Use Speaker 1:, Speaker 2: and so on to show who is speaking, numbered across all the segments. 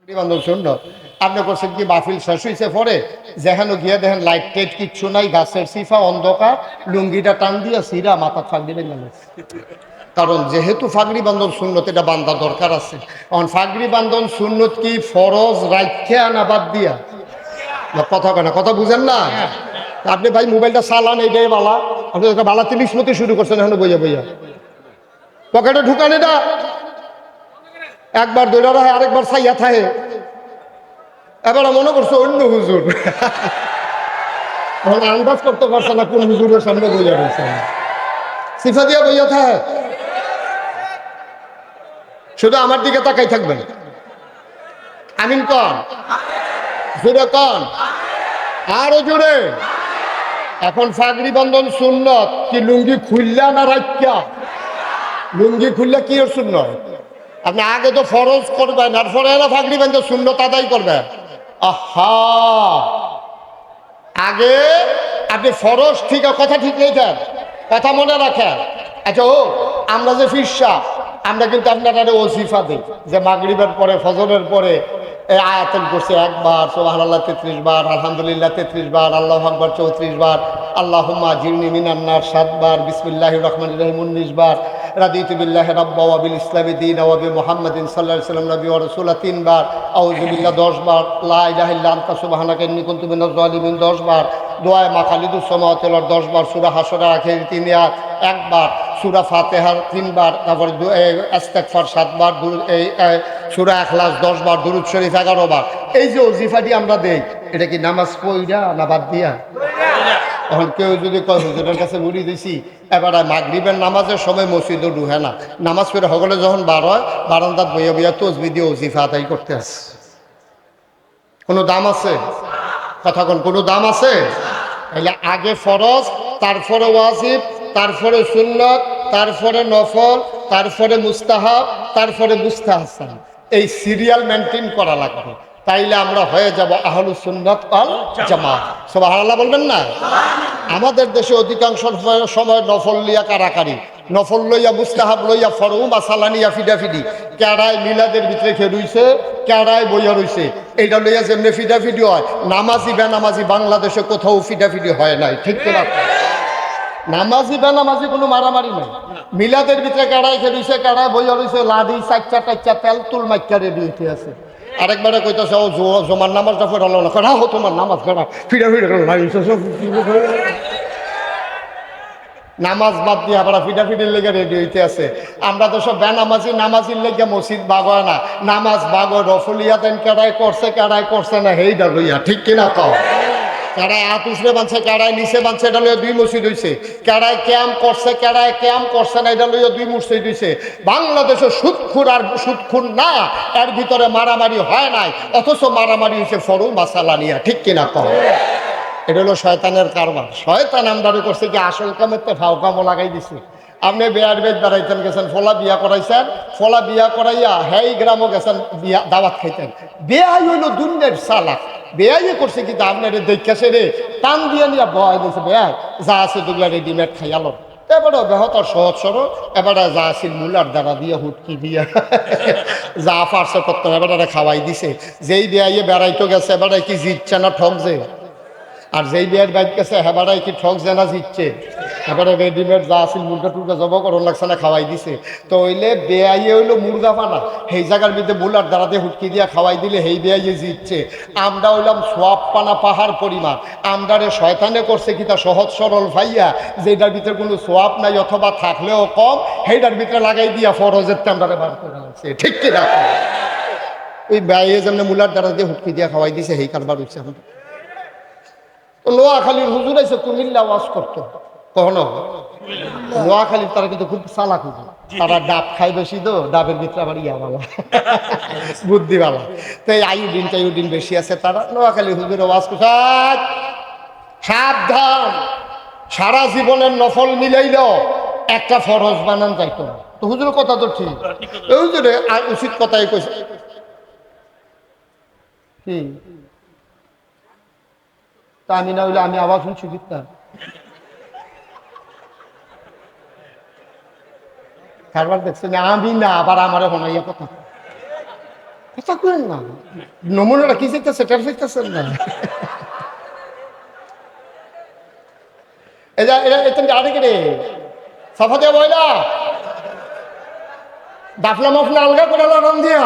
Speaker 1: বান্ধব সুন্নত আপনি করছেন কি মাহফিল শেষ হয়েছে পরে যেখানে গিয়ে দেখেন লাইট টাইট কিচ্ছু নাই, গাছের সিফা অন্ধকার, লুঙ্গিটা টান দিয়া সিরা মাথা ফাঁকড়ি বেঁধে গেল। কারণ যেহেতু ফাগড়ি বান্ধব সুন্নত এটা বান্ধা দরকার আছে। কারণ ফাগড়ি বান্ধন সুন্নত কি ফরজ রাইখা না বাদ দিয়া? না কথা কেনা কথা বুঝেন না আপনি ভাই মোবাইলটা চালান এইটাই বালা, আপনি বালা 30 মতো শুরু করছেন এখন বইয়া বইয়া পকেটে ঢুকান, এটা একবার দৈরা রাখে আরেকবার ছাইয়া থাকে, এবার মনে করছে অন্য হুজুর। এখন আন্দাজ করতে পারছে না কোন হুজুরের সামনে বইয়া রয়েছে, সিফা দিয়া বইয়া থাকে। শুধু আমার দিকে তাকাই থাকবেন, আমিন কন, জোরে কন, আরো জোরে। এখন ফাগড়ি বন্ধন সুন্নত কি লুঙ্গি খুললা না রাখা? লুঙ্গি খুললে কি ওর সুন্নত? আপনি আগে তো ফরজ করবেন, আর পরে না ফাগড়ি বান্ধব সুন্নত আদায় করবেন। আহা, আগে আপনি ফরজ ঠিক কথা ঠিক নেই দেন, কথা মনে রাখেন। আচ্ছা ও আমরা যে ফিরসা আমরা কিন্তু আপনারা ওজিফা দিই যে মাগরিবের পরে ফজরের পরে এই আয়াতুল কুরসি একবার, সুবহানাল্লাহ 33 বার, আলহামদুলিল্লাহ 33 বার, আল্লাহু আকবার 34 বার, আল্লাহুম্মা জিরনি মিনান নার 7 বার, বিসমিল্লাহির রহমানির রহিম 19 বার, রাদিতু বিল্লাহি রাব্বা ওয়া বিল ইসলামি দীনা ওয়া বি মুহাম্মাদিন সাল্লাল্লাহু আলাইহি ওয়াসাল্লাম নবী ওয়া রাসূলা 3 বার, আউযু বিল্লাহ 10 বার, লা ইলাহা ইল্লা আনতা সুবহানাকা ইন্নী কুনতু মিনাজ জালিমিন 10 বার, দোয়ায়ে মাখালিদুস সামাওয়াতি ওয়াল 10 বার, সূরা হাসরের আখির 3 আয়াত 1 বার, সূরা ফাতিহার 3 বার, তারপর ইস্তিগফার 7 বার, এই সূরা ইখলাস 10 বার, দুরূদ শরীফ 11 বার। এই যে ওজিফাটি আমরা দেই এটা কি নামাজ পড়া না বাদ দিয়া? এখন কেউ যদি কয় হুজুরের কাছে মুড়ি দিছি, এবার মাগরিবের নামাজের সময় মসজিদও ঢুকে না, নামাজ পড়ে সকলে যখন বার হয় বারান্দাত বইয়া বইয়া তসবিহ দিয়ে ওজিফা আদায় করতে আসে। কোনো দাম আছে? কথা কোন কোনো দাম আছে? তাহলে আগে ফরজ, তারপরে ওয়াজিব, তারপরে সুন্নত, তারপরে নফল, তারপরে মুস্তাহাব, তারপরে মুস্তাহসান। এই সিরিয়াল মেনটেন করা লাগবে, তাইলে আমরা হয়ে যাব আহলুস সুন্নাত ওয়াল জামাত। সুবহানাল্লাহ বলবেন না? আমাদের দেশে অধিকাংশ সময় নফল লিয়া কারাকারি, নফল লইয়া মুস্তাহাব লইয়া ফরু মাসালা নিয়া ফিডাফিডি, কেড়ায় মিলাদের ভিতরে খেলুইছে, কেড়ায় বইয়া রইছে, এইটা লইয়া যেমনি ফিডাফিডি হয়, নামাজি বেনামাজি বাংলাদেশে কোথাও ফিডাফিডি হয় নাই, ঠিক কিনা? নামাজি বেনামাজি কোনো মারামারি নাই, মিলাদের ভিতরে কেড়ায় খেলুইছে, কেড়ায় বইয়া রইছে, লাডি চাচ্চা টাচ্চা তেল তুল মাইকা রেডি হইতে আছে। আরেকবারে কইতেছে ও জমার নামাজটা পড়ালো না, না হো তোমার নামাজ পড়া ফিডাফিডি নামাজ বাদ দিয়ে আবার ফিডাফিডির লেগে রেডি হইতে আছে। আমরা তো সব বেনামাজি, নামাজির লেগে মসজিদ বাগয় না, নামাজ বাগয় রফলিয়াতেন কেড়ায় করছে না হেইডা লইয়া, ঠিক কিনা কও? কেড়ায় হাত উসরে বানছে, কেড়ায় নিচে বানছে, এটা লইয়া 2 মসজিদ হইছে। কেড়ায় ক্যাম্প করছে, কেড়ায় ক্যাম্প করছে না, এটা লইয়া 2 মসজিদ হইছে। বাংলাদেশে সুদখুর আর সুদখুর না, এর ভিতরে মারামারি হয় নাই, অথচ মারামারি হয়েছে ফরু মাসালা নিয়া, ঠিক কিনা কও? এটা হলো শয়তানের কারবার। শয়তান আমদানি করছে কি আসল কামেতে ফাও কামও লাগাই দিছে। আপনি বেয়ার বেদ বেড়াইতেন, গেছেন ফলা বিয়া করাইছেন, ফলা বিয়া করাইয়া হেই গ্রামও গেছেন বিয়া দাওয়াত খাইতেন। বেয়াই হইল দুনিয়ার সালাক, বেয়াই করছে কিন্তু আপনার দেখছে রে টান দিয়ে নিয়ে বয় দিয়েছে, বেয়াই যা আছে দুগুলা রেডিমেড খাইয়ালো। এবারে বেহতার সহজ সরল, এবারে যা আছিল মূলার দ্বারা দিয়ে হুটকি দিয়া যা পারছে করতে এবারে খাওয়াই দিছে। যেই বেয়াইয়ে বেড়াইতো গেছে এবারে কি জিতছে না ঠকছে, আর যেই বিয়ের বাইক গেছে হেবারাই কি ঠক জেনা জিতছে, এবারে রেডিমেড যা আছিল মুরগা টুরগা জব করন লাগছে না খাওয়াই দিছে। তো হইলে বেয়াইয়ে হইলো মুরগা পানা, সেই জায়গার ভিতরে বুলার দ্বারাতে হুটকি দিয়া খাওয়াই দিলে সেই বেয়াইয়ে জিতছে। আমরা হইলাম সোয়াব পানা পাহাড় পরিমাণ, আমরারে শয়তানে করছে কি তা সহজ সরল ভাইয়া, যেটার ভিতরে কোনো সোয়াব নাই অথবা থাকলেও কম, সেইটার ভিতরে লাগাই দিয়া ফরজের টামটারে বার করে লাগছে, ঠিক কি না? ওই বেয়াইয়ে যেমন মুলার দ্বারা দিয়ে হুটকি দিয়া খাওয়াই দিছে সেই কারবার হচ্ছে। এখন নোয়াখালীর হুজুর আছে কুমিল্লা ওয়াজ করতো, কখনো নোয়াখালীর তারা কিন্তু খুব চালাক হুজুর, তারা ডাব খায় বেশি, তো ডাবের ভিতরে আবার ইয়াওয়ালা বুদ্ধিওয়ালা, তো এই আইউডিন বেশি আছে। তারা নোয়াখালীর হুজুরে ওয়াজ করছে, সাবধান, সারা জীবনের নফল মিলাইল একটা ফরজ বানান যাইতো না। তো হুজুরের কথা তো ঠিক, হুজুরে উচিত কথাই কইছে। কি তা আমি না হইলে আমি আবার শুনছি কিতাম কারবার দেখছেন, আমি না আবার আমারে হনাইয়া কথা কথা করেন না, নমুনাটা কি চাইতেছে টের চাইতেছেন না? এটা এটা এটা আরেক রে সাফা দিয়া বইলা ডাফলা মাফলা আলগা করে লাগাম দিয়া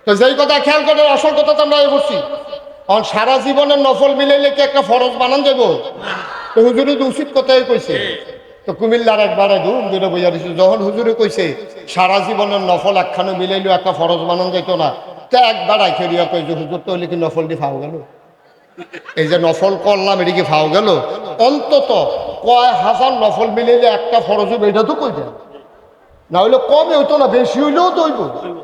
Speaker 1: তো যেই কথা খেয়াল করে আসল কথা তো আমরা বলছি। সারা জীবনের নফল মিলাইলে কি একটা ফরজ বানান যাব? তো হুজুরে তো উচিত কথাই কইছে। তো কুমিল্লার একবারে ধুম ধরে বোঝা দিচ্ছে, যখন হুজুরে কইছে সারা জীবনের নফল একখানে মিলাইলেও একটা ফরজ বানান যেত না, তো একবার আইখেরিয়া কই যে হুজুর তো হইলে কি নফল দিয়ে ফাও গেল? এই যে নফল করলাম এটা কি ফাও গেল? অন্তত কয় হাজার নফল মিলাইলে একটা ফরজ হবে এটা তো কই দেন, না হইলে কমে হইতো না, বেশি হইলেও তো হইব।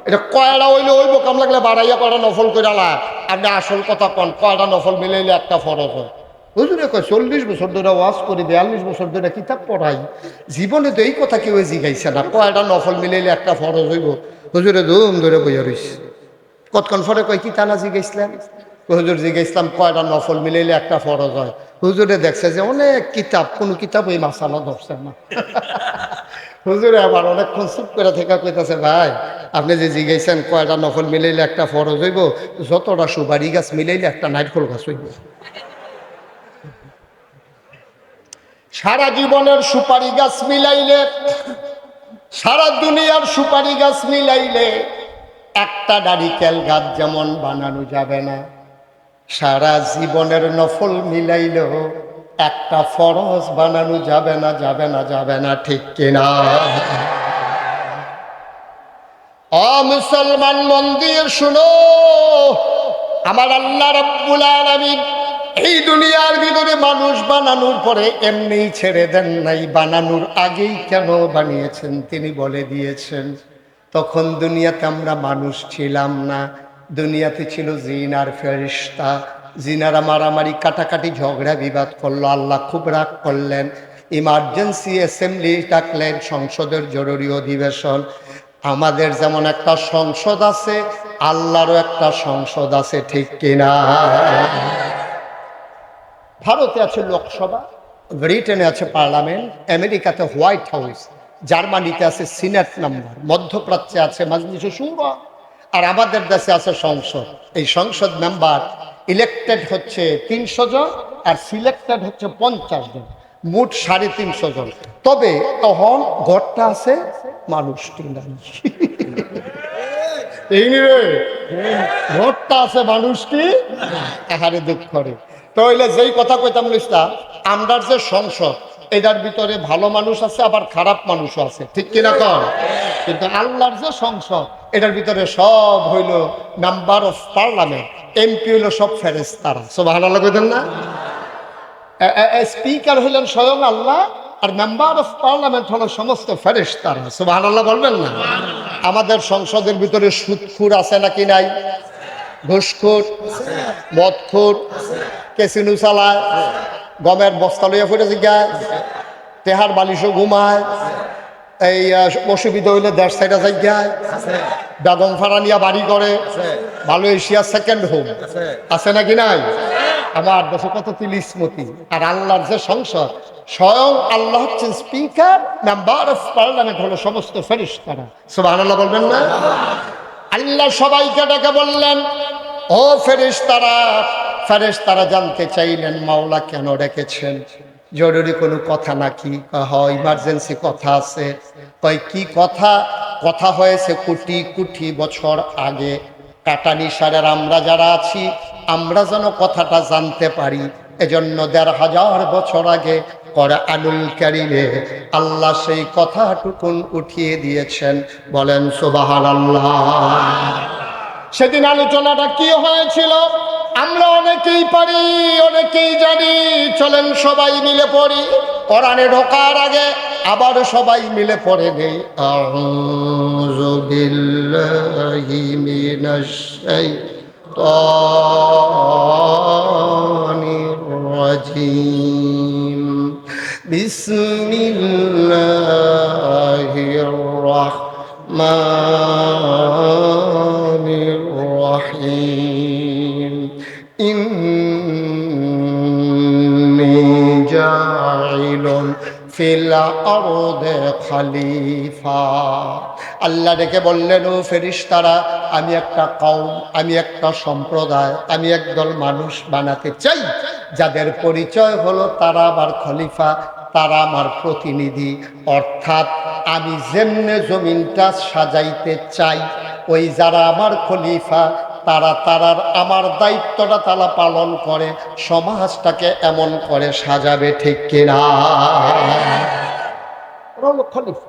Speaker 1: এটা কয়টা হইলে হইব, কাম লাগলে বাড়াইয়া কয়টা নফল করে আলা। আপনি আসল কথা কন, কয়টা নফল মিলাইলে একটা ফরজ হয়? হুজুরে কয় 40 বছর ধরে ওয়াজ করি, 42 বছর ধরে কিতাব পড়াই, জীবনে তো এই কথা কেউ জিগাইছে না, কয়টা নফল মিলাইলে একটা ফরজ হইব। হুজুরে ধুম ধরে বইয়া রইছে। কতক্ষণ পরে কয় কি টানা জিগাইছিলেন? হুজুর জিগাইছিলাম কয়টা নফল মিলাইলে একটা ফরজ হয়। হুজুরে দেখছে যে অনেক কিতাব, কোনো কিতাব এই মাসালা ধরছে না। হুজুরে আবার অনেকক্ষণ চুপ করে থেকে কইতাছে, ভাই আপনি যে জিগাইছেন কয়টা নফল মিলাইলে একটা ফরজ হইব, যতটা সুপারি গাছ মিলাইলে একটা নারকেল গাছ হইব। সারা জীবনের সুপারি গাছ মিলাইলে, সারা দুনিয়ার সুপারি গাছ মিলাইলে একটা নারিকেল গাছ যেমন বানানো যাবে না, সারা জীবনের নফল মিলাইলেও একটা ফরজ বানানো যাবে না, যাবে না, যাবে না, ঠিক কিনা? মুসলমান মন দিয়ে শুনো, আমার আল্লাহ রাব্বুল আলামিন এই দুনিয়ার ভিতরে মানুষ বানানোর পরে এমনিই ছেড়ে দেন নাই, বানানোর আগেই কেন বানিয়েছেন তিনি বলে দিয়েছেন। তখন দুনিয়াতে আমরা মানুষ ছিলাম না, দুনিয়াতে ছিল জিন আর ফেরেশতা। জিনারা মারামারি কাটাকাটি ঝগড়া বিবাদ করলো, আল্লাহ খুব রাগ করলেন, ইমার্জেন্সি অ্যাসেম্বলি ডাকলেন, সংসদের জরুরি অধিবেশন। আমাদের যেমন একটা সংসদ আছে, আল্লাহরও একটা সংসদ আছে, ঠিক কিনা? ভারতে আছে লোকসভা, ব্রিটেনে আছে পার্লামেন্ট, আমেরিকাতে হোয়াইট হাউস, জার্মানিতে আছে সিনেট নাম্বার, মধ্যপ্রাচ্যে আছে মাজলিসে শুরা, আর আমাদের দেশে আছে সংসদ। এই সংসদ মেম্বার ইলেক্টেড হচ্ছে 300 জন আর সিলেক্টেড হচ্ছে 50 জন, মোট 350 জন। তবে তখন ঘরটা আছে মানুষটি নাই। এই রে ঘরটা আছে মানুষটি এখানে দুঃখ করে। তো হইলে যেই কথা কইতাম লিস্তা, আমরার যে সংসদ এটার ভিতরে ভালো মানুষ আছে আবার খারাপ মানুষও আছে, ঠিক কিনা কন? কিন্তু আল্লাহর যে সংসদ এটার ভিতরে সব হইল মেম্বার অফ পার্লামেন্ট, এমপি হইল সব ফেরেশতারা। সুবহানাল্লাহ কইতেন না? স্পিকার হইলেন স্বয়ং আল্লাহ, আর মেম্বার অফ পার্লামেন্ট হলো সমস্ত ফেরেশতারা। সুবহানাল্লাহ বলবেন না? আমাদের সংসদের ভিতরে সুদখোর আছে নাকি নাই? ঘুষখোর, মদখোর, কেসিনো চালায়, গমের বস্তা লইয়া ফুটে জিগায়, তেহার বালিশও ঘুমায়, এই অসুবিধা হইলে দেড় সাইডা জায়গায়, বেগম ফাড়া নিয়ে বাড়ি করে, মালয়েশিয়া সেকেন্ড হোম আছে নাকি নাই? আমার দেশে কত তিলিসমতি। আর আল্লাহর যে সংসদ, স্বয়ং আল্লাহ হচ্ছেন স্পিকার, মেম্বার অফ পার্লামেন্ট হলো সমস্ত ফেরেশতারা। সুবহানাল্লাহ বলবেন না? আল্লাহ সবাইকে ডেকে বললেন, ও ফেরেশতারা। ফেরেশতারা জানতে চাইলেন মাওলা কেন ডেকেছেন, জরুরি কোনো কথা নাকি? হয় ইমার্জেন্সি কথা আছে। কয় কি কথা? কথা হয়েছে কোটি কোটি বছর আগে, কাটানি সারের আমরা যারা আছি আমরা যেন কথাটা জানতে পারি, এজন্য 1500 বছর আগে কোরআনুল কারীমে আল্লাহ সেই কথাটুকুন উঠিয়ে দিয়েছেন। বলেন সুবহানাল্লাহ। সেদিন আলোচনাটা কি হয়েছিল আমরা অনেকেই পারি, অনেকেই জানি। চলেন সবাই মিলে পড়ি, কোরআনে ঢোকার আগে আবার সবাই মিলে পড়ে নেই। আউযু বিল্লাহি মিনাশ শাইতানির রাজীম। বিসমিল্লাহির রাহমানির রহিম। ইন্নী জাইলুন ফিল আরদি খলিফা। আল্লাহ ডেকে বললেন, ও ফেরেশতারা, আমি একটা কওম, আমি একটা সম্প্রদায়, আমি একদল মানুষ বানাতে চাই যাদের পরিচয় হলো তারা আমার খলিফা, তারা আমার প্রতিনিধি। অর্থাৎ আমি যেমনে জমিনটা সাজাইতে চাই, ওই যারা আমার খলিফা তারা আমার দায়িত্বটা তারা পালন করে সমাজটাকে এমন করে সাজাবে, ঠিক কিনা? ওরা হলো খলিফা।